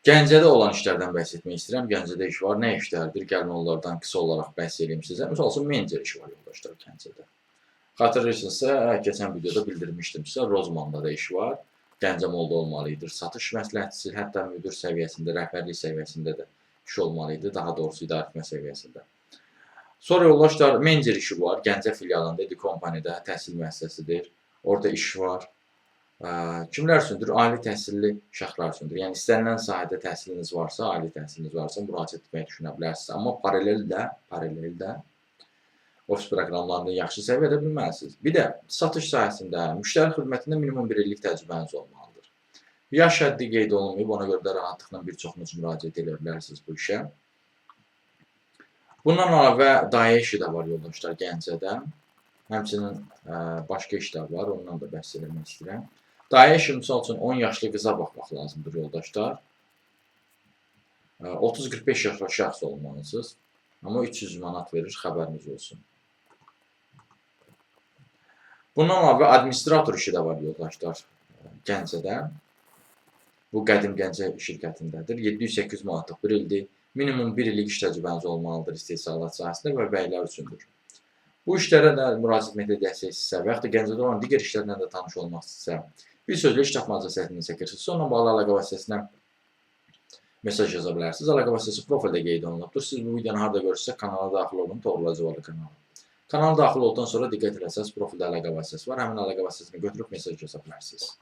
Gəncədə olan işlərdən bəhs etmək istəyirəm. Gəncədə iş var. Nə işlərdir? Gəlin onlardan qısa olaraq bəhs edeyim sizə. Məsəl üçün, menecer işi var yoldaşlar Gəncədə. Xatırlayırsınızsa, keçən videoda bildirmişdim sizə, Rozmanda da iş var. Gəncə molda olmalı idi. Satış məsləhətçisi, hətta müdir səviyyəsində, rəhbərlik səviyyəsində də iş olmalı idi. Daha doğrusu idarəetmə səviyyəsində. Sonra yoldaşlar, menecer işi var. Gəncə filialında, Edi-Kompanidə təhsil müəssisəsidir. Orada iş var. Kimlər üçündür? Ali təhsilli şəxslər üçündür. Yəni, istənilən sahədə təhsiliniz varsa, ali təhsiliniz varsa, müraciət etməyi düşünə bilərsiniz. Amma paraleldə ofis proqramlarını yaxşı səviyyədə bilməlisiniz. Bir də satış sahəsində, müştəri xidmətində minimum 1 illik təcrübəniz olmalıdır. Yaş həddi qeyd olunmayıb, ona görə də rahatlıqla bir çoxunuz müraciət edə bilərsiniz bu işə. Bundan əlavə dayə işi də var yoldaşlar Gəncədə. Həmçinin başqa işlər var, ondan da bəhs etmək istəyirəm. Dayə işi, misal üçün, 10 yaşlı qıza baxmaq lazımdır yoldaşlar. 30-45 yaşlı şəxs olmalısınız. Amma 300 manat verir, xəbəriniz olsun. Bundan əlavə administrator işi də var yoldaşlar Gəncədə. Bu Qədim Gəncə şirkətindədir. 700-800 manatlıq bir ildir. Minimum 1 illik iş təcrübəniz olmalıdır istehsalat sahəsində və bəylər üçündür. Bu işlərə də müraciət edəcəksinizsə və yaxud da Gəncədə olan digər işlərlə də tanış olmaq istəyirsə, bir sözlə iş tapmaca səhifəsini çəkirsiniz. Sonra bağlı əlaqə vasitəsinə mesaj yaza bilərsiniz. Əlaqə vasitəsi profildə qeyd olunubdur. Siz bu videonu harada görürsünüzsə kanala daxil olun, Toğrul kanalı. Kanala daxil olduqdan sonra diqqət etsəniz, profildə əlaqə vasitəsi var. Həmin əlaqə vasitəsini götürüb mesaj yaza bilərsiniz.